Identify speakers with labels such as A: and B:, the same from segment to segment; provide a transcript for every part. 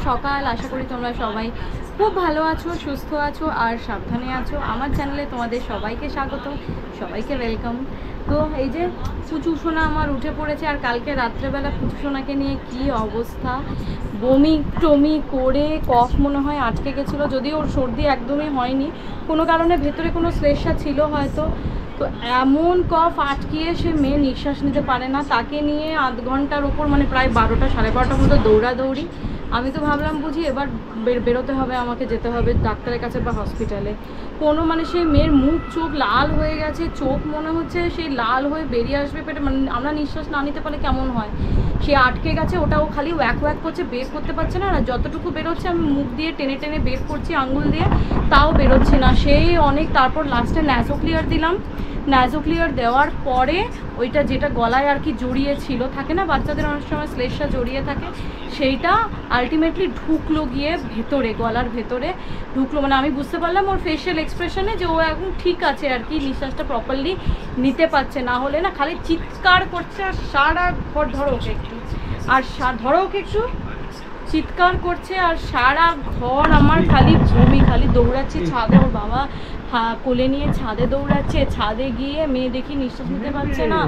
A: সকাল। আশা করি তোমরা সবাই খুব ভালো আছো, সুস্থ আছো আর সাবধানে আছো। আমার চ্যানেলে তোমাদের সবাইকে স্বাগত, সবাইকে ওয়েলকাম। তো এই যে পুচু সোনা আমার উঠে পড়েছে, আর কালকে রাত্রেবেলা পুচু সোনাকে নিয়ে কি অবস্থা, বমি টমি করে কফ মনে হয় আটকে গেছিলো, যদিও ওর সর্দি একদমই হয়নি, কোনো কারণে ভেতরে কোনো শ্লেষ্মা ছিল হয়তো। তো এমন কফ আটকিয়ে সে মেয়ে নিঃশ্বাস নিতে পারে না, তাকে নিয়ে আধ ঘন্টার ওপর মানে প্রায় 12টা সাড়ে 12টার মতো দৌড়াদৌড়ি। আমি তো ভাবলাম বুঝি এবার বেরোতে হবে, আমাকে যেতে হবে ডাক্তারের কাছে বা হসপিটালে। কোনো মানে সেই মেয়ের মুখ চোখ লাল হয়ে গেছে, চোখ মনে হচ্ছে সেই লাল হয়ে বেরিয়ে আসবে পেটে, মানে আমরা নিঃশ্বাস না নিতে পারলে কেমন হয়, সে আটকে গেছে। ওটাও খালি ওয়াক ওয়াক করছে, বের করতে পারছে না। আর যতটুকু বেরোচ্ছে আমি মুখ দিয়ে টেনে টেনে বের করছি আঙ্গুল দিয়ে, তাও বেরোচ্ছে না সেই অনেক। তারপর লাস্টে ন্যাসো ক্লিয়ার দিলাম, ন্যাসো ক্লিয়ার দেওয়ার পরে ওইটা যেটা গলায় আর কি জড়িয়ে ছিল, থাকে না বাচ্চাদের অনেক সময় শ্লেষ্মা জড়িয়ে থাকে, সেইটা আলটিমেটলি ঢুকলো গিয়ে ভেতরে, গলার ভেতরে ঢুকলো। মানে আমি বুঝতে পারলাম ওর ফেশিয়াল এক্সপ্রেশনে যে ও এখন ঠিক আছে আর কি, নিঃশ্বাসটা প্রপারলি নিতে পারছে। না হলে না খালি চিৎকার করছে আর সারা ঘর, ধরো ওকে একটু, আর ধরো ওকে একটু, চিৎকার করছে আর সারা ঘর আমার খালি বমি, খালি দৌড়াচ্ছি ছাদে, ওর বাবা কোলে নিয়ে ছাদে দৌড়াচ্ছে, ছাদে গিয়ে মেয়ে দেখি নিঃশ্বাস নিতে পারছে না,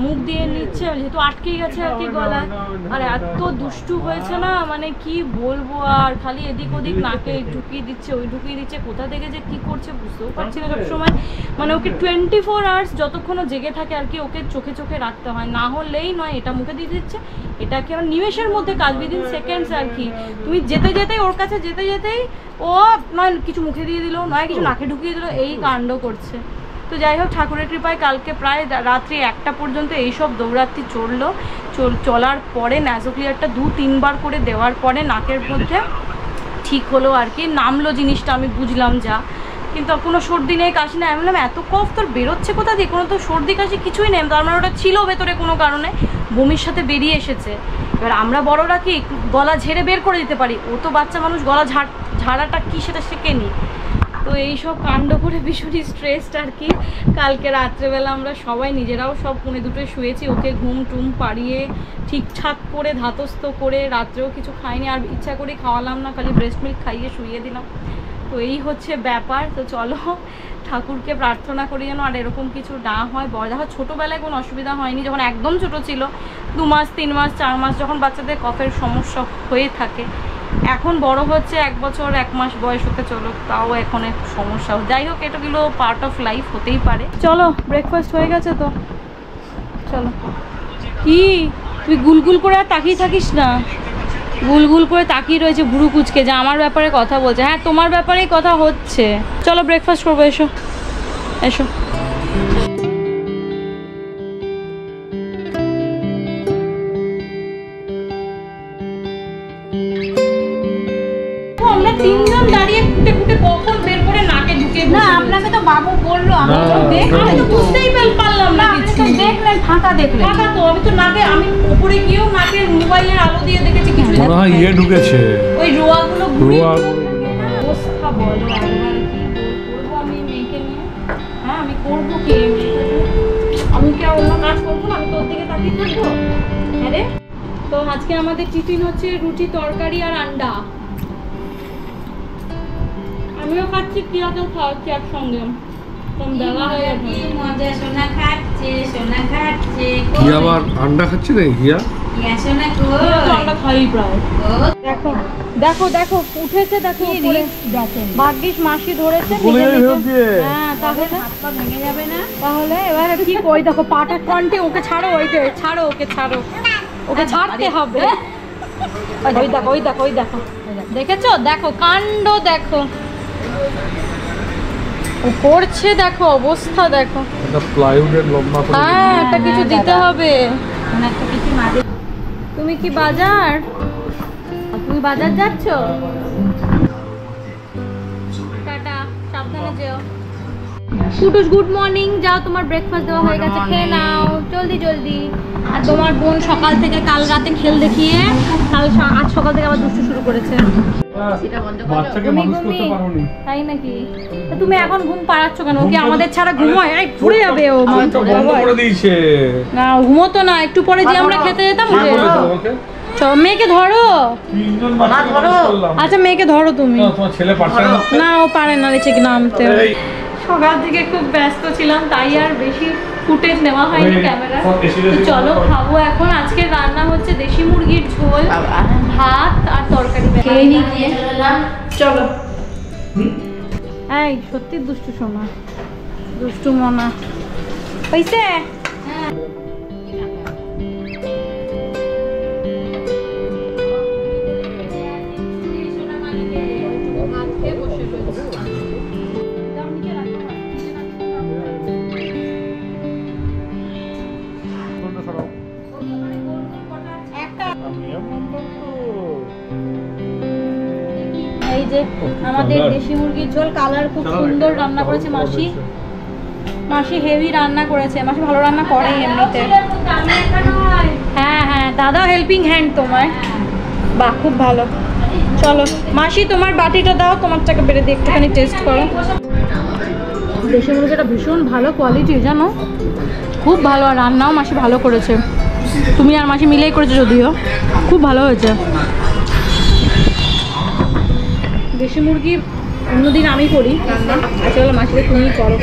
A: মুখ দিয়ে নিচ্ছে যেহেতু আটকে গেছে আর কি গলায়। আর এত দুষ্টু হয়েছে না, মানে কি বলবো, আর খালি এদিক ওদিক নাকে ঢুকিয়ে দিচ্ছে, ওই ঢুকিয়ে দিচ্ছে, কোথা থেকে যে কি করছে বুঝতেও পারছি না সবসময়। মানে ওকে 24 আওয়ার্স যতক্ষণ জেগে থাকে আর কি, ওকে চোখে চোখে রাখতে হয়, না হলেই নয় এটা মুখে দিয়ে দিচ্ছে, এটা কি আমার নিমেষের মধ্যে কাজ, উইদিন সেকেন্ডস আর কি। তুমি যেতে যেতেই ওর কাছে যেতে যেতেই ও নয় কিছু মুখে দিয়ে দিল, নয় কিছু নাকে ঢুকিয়ে দিল, এই কাণ্ড করছে। তো যাই হোক, ঠাকুরের কৃপায় কালকে প্রায় রাত্রি 1টা পর্যন্ত এইসব দৌড়াত্তি চলার পরে ন্যাসো ক্লিয়ারটা 2-3 বার করে দেওয়ার পরে নাকের মধ্যে ঠিক হলো আর কি, নামলো জিনিসটা, আমি বুঝলাম যা। কিন্তু কোনো সর্দি নেই, কাশি নেই। আমি বললাম এত কফ তোর বেরোচ্ছে কোথা দিয়ে, কোনো তো সর্দি কাশি কিছুই নেই, তার মানে ওটা ছিল ভেতরে কোনো কারণে, বমির সাথে বেরিয়ে এসেছে। এবার আমরা বড়রা কি গলা ঝেড়ে বের করে দিতে পারি, ও তো বাচ্চা মানুষ, গলা ঝাড়াটা কি সেটা শেখেনি। তো এইসব কাণ্ড করে ভীষণই স্ট্রেসড আর কি। কালকে রাত্রেবেলা আমরা সবাই নিজেরাও সব 1:30 শুয়েছি, ওকে ঘুম টুম পাড়িয়ে ঠিকঠাক করে ধাতস্থ করে, রাত্রেও কিছু খাইনি, আর ইচ্ছা করে খাওয়ালাম না, খালি ব্রেস্ট মিল্ক খাইয়ে শুয়ে দিলাম। তো এই হচ্ছে ব্যাপার। তো চলো ঠাকুরকে প্রার্থনা করি যেন আর এরকম কিছু না হয়। বড় দেখো ছোটোবেলায় কোনো অসুবিধা হয়নি, যখন একদম ছোট ছিল 2 মাস 3 মাস 4 মাস যখন বাচ্চাদের কফের সমস্যা হয়ে থাকে, এখন বড় হচ্ছে 1 বছর 1 মাস বয়স হতে চলো, তাও এখন একটু সমস্যা। যাই হোক, এটাগুলো পার্ট অফ লাইফ, হতেই পারে। চলো ব্রেকফাস্ট হয়ে গেছে তো চলো। কি তুই গুলগুল করে আর তাকিয়ে থাকিস না, গুলগুল করে তাকিয়ে রয়েছে ভুরু কুচকে, যে আমার ব্যাপারে কথা বলছে। হ্যাঁ তোমার ব্যাপারেই কথা হচ্ছে, চলো ব্রেকফাস্ট করবো, এসো এসো। আমরা 3 জন দাঁড়িয়ে কুটে কুটে কখন বের করে নাকে ঢুকিয়ে, না আপনাকে তো বাবু বললো, আমি তো বুঝতেই পারলাম না, দেখলেন ফাঁকা, দেখলেন ফাঁকা, তো আমি তো নাকে, আমি উপরে গিয়েও নাকে মোবাইলের আলো দিয়ে দেখেছি কিছু মনে হয় ইয়ে ঢুকেছে, ওই রোয়াগুলো অবস্থা বলো একবার, কি করবো আমি মেয়েকে নিয়ে। হ্যাঁ আমি করবো কি, আমি কি আর অন্য কাজ করবো না, আমি তোর দিকে তাকিয়ে থাকবো। হ্যাঁ রে। তো আজকে আমাদের টিফিন হচ্ছে রুটি তরকারি আর আন্ডা, আমিও খাচ্ছি, প্রিয়াকেও খাওয়াচ্ছি একসঙ্গে। দেখো দেখো উঠেছে, দেখো ভাগ্যিস মাসি ধরেছে। হ্যাঁ তাহলে ভেঙে যাবে না, তাহলে এবারে কি কই, দেখো পাটা কন্টে, ওকে ছাড়ো, ওইটা ছাড়ো, ওকে ছাড়ো, ওকে ছাড়তে হবে। ওই দেখো ওই দেখো ওই দেখো, দেখেছো, দেখো কাণ্ড, দেখো ও করছে, দেখো অবস্থা, দেখো প্লাইউডের লম্বা, হ্যাঁ একটা কিছু দিতে হবে, মানে একটা কিছু মাঝে। তুমি কি বাজার, তুমি বাজার যাচ্ছ? টাটা, সাবধানে যেও। কুটুস গুড মর্নিং, যাও তোমার ব্রেকফাস্ট দেওয়া হয়ে গেছে, খেয়ে নাও জলদি জলদি। আর তোমার বোন সকাল থেকে কাল রাতে খেল দেখিয়ে আজ সকাল থেকে আবার দুষ্টু শুরু করেছে। তাই নাকি? তুমি এখন ঘুম পাড়াচ্ছ কেন? ওকে আমাদের ছাড়া ঘুমোয়? ঘুরে যাবে ও। না ঘুমোতো না, একটু পরে যে আমরা খেতে যেতাম মেয়েকে ধরো, আচ্ছা মেয়েকে ধরো তুমি। না ও পারে না নিচে নামতে। সকাল থেকে খুব ব্যস্ত ছিলাম তাই আর বেশি ফুটেজ নেওয়া হয়নি ক্যামেরা। চলো খাবো এখন। আজকে রান্না হচ্ছে দেশি মুরগির ঝোল, ভাত আর তরকারি। খেয়ে নি গিয়ে চলো। এই সত্যি দুষ্টু সোনা, দুষ্টু মনা হইছে। এই যে আমাদের দেশি মুরগির ঝোল, কালার খুব সুন্দর রান্না করেছে মাসি। মাসি হেভি রান্না করেছে, মাসি ভালো রান্না করে এমনিতে। হ্যাঁ হ্যাঁ দাদা হেল্পিং হ্যান্ড তোমার, বাহ খুব ভালো। চলো মাসি তোমার বাটিটা দাও, তোমারটাকে বেড়ে দিয়ে একটুখানি টেস্ট করো। দেশি মুরগিটা ভীষণ ভালো কোয়ালিটি জানো, খুব ভালো। আর রান্নাও মাসি ভালো করেছে, তুমি আর মাসি মিলেই করেছো, যদিও খুব ভালো হয়েছে। দেশি মুরগি অন্যদিন আমি করি রান্না, আজকাল মাসিকে তুমিই করো,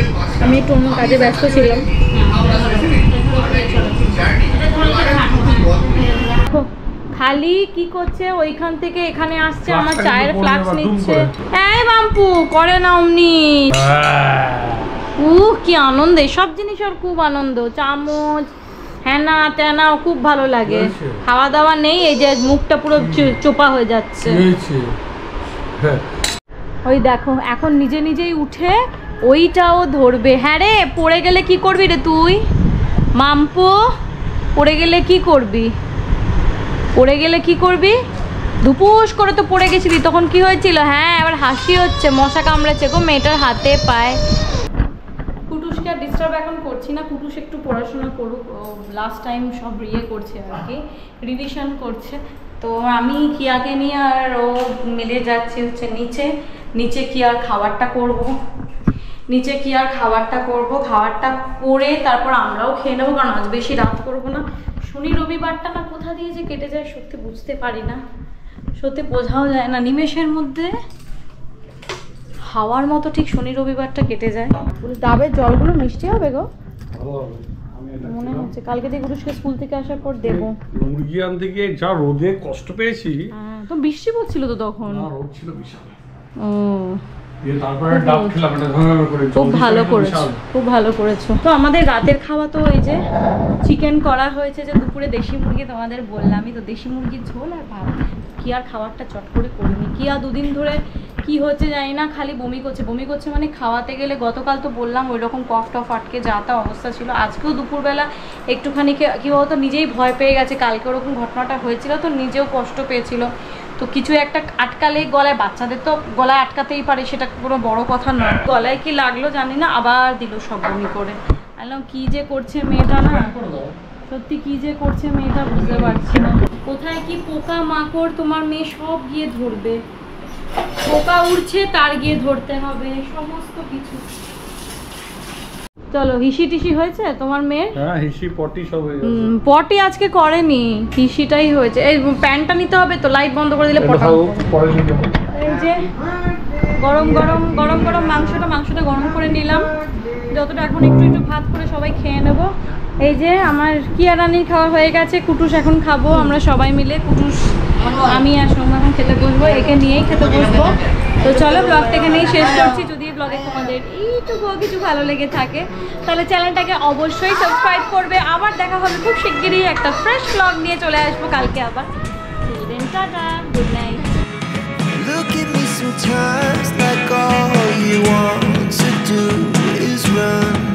A: আমি একটু অন্য কাজে ব্যস্ত ছিলাম। খালি কি করছে ওইখান থেকে এখানে আসছে, আমার চায়ের ফ্লাক্স নিচ্ছে। এই বাম্পু করে না অমনি। কি আনন্দ, সব জিনিস ওর খুব আনন্দ। চামচ হ্যানা ত্যানা খুব ভালো লাগে। খাওয়া দাওয়া নেই, এই যে মুখটা পুরো চোপা হয়ে যাচ্ছে। ওই দেখো এখন নিজে নিজেই উঠে ওইটাও ধরবে। হ্যাঁ রে, পড়ে গেলে কি করবি রে তুই মাম্পু? পড়ে গেলে কি করবি? পড়ে গেলে কি করবি? ধুপুস করে তো পড়ে গেছিলি, তখন কি হয়েছিল? হ্যাঁ এবার হাসি হচ্ছে, মশা কামড়েছে গো মেয়েটার হাতে পায়। কুটুসকে আর ডিস্টার্ব এখন করছি না, কুটুস একটু পড়াশোনা করুক, লাস্ট টাইম সব করছে আর কি, রিভিশন করছে। তো আমি কিয়াকে নিয়ে আর ও মিলে যাচ্ছি হচ্ছে নিচে। নিচে কিয়ার খাবারটা করব, নিচে কিয়ার খাবারটা করব, খাবারটা করে তারপর আমরাও খেয়ে নেবো, কারণ আজ বেশি রাত করবো না। শনি রবিবারটা না কোথা দিয়ে যে কেটে যায় সত্যি বুঝতে পারি না, সত্যি বোঝাও যায় না। নিমেষের মধ্যে হাওয়ার মতো ঠিক শনি রবিবারটা কেটে যায়। ডাবের জলগুলো মিষ্টি হবে গো মনে হচ্ছে। কালকে থেকে গুরুষকে স্কুল থেকে আসার পর দেবো।
B: মুরগি আনতে গিয়ে যা রোদে কষ্ট পেয়েছি।
A: তো বৃষ্টি পড়ছিল তো তখন,
B: রোদ ছিল বিশাল।
A: ও
B: তারপরে ডাব খেলাম,
A: খুব ভালো করেছো, খুব ভালো করেছো। তো আমাদের রাতের খাওয়া তো এই যে চিকেন করা হয়েছে, যে দুপুরে দেশি মুরগি তোমাদের বললামই তো, দেশি মুরগির ঝোল আর ভাত। কি আর খাবারটা চট করে করিনি। কি আর দুদিন ধরে কি হচ্ছে জানি না, খালি বমি করছে। বমি করছে মানে খাওয়াতে গেলে, গতকাল তো বললাম ওই রকম কফ টফ আটকে যা তা অবস্থা ছিল। আজকেও দুপুরবেলা একটুখানি কি বলতো নিজেই ভয় পেয়ে গেছে, কালকে ওরকম ঘটনাটা হয়েছিল তো নিজেও কষ্ট পেয়েছিল। তো কিছু একটা আটকালেই গলায়, বাচ্চাদের তো গলায় আটকাতেই পারে, সেটা কোনো বড় কথা নয়। গলায় কি লাগলো জানি না, আবার দিল সব বমি করে। বললাম কি যে করছে মেয়েটা না, সত্যি কি যে করছে মেয়েটা বুঝতে পারছি না। কোথায় কি পোকা মাকড় তোমার মেয়ে সব গিয়ে ধরবে, পোকা উড়ছে তার গিয়ে ধরতে হবে সমস্ত কিছু। চলো হিসি টিসি হয়েছে তোমার মেয়ের?
B: হ্যাঁ হিসি পটি সব হয়ে গেছে।
A: পটি আজকে করেনি, হিসিটাই হয়েছে। এই প্যান্টটা নিতে হবে তো, লাইট বন্ধ করে দিলে পটা। এই যে গরম গরম গরম গরম মাংসটা গরম করে নিলাম, যতটা এখন একটু একটু ভাত করে সবাই খেয়ে নেব। এই যে আমার কিয়া রানীর খাওয়া হয়ে গেছে, কুটুস এখন খাবো আমরা সবাই মিলে। কুটুস আমি আর সোমা এখন খেতে বসবো, একে নিয়েই খেতে বসবো। তো চলো ব্লগটা এখানেই শেষ করছি। যদি ব্লগে তোমাদের এইটুকুও কিছু ভালো লেগে থাকে তাহলে চ্যানেলটাকে অবশ্যই সাবস্ক্রাইব করবে। আবার দেখা হবে খুব শিগগিরই, একটা ফ্রেশ ব্লগ নিয়ে চলে আসবো কালকে আবার। Tata, good night. Look at me sometimes like all you want to do is run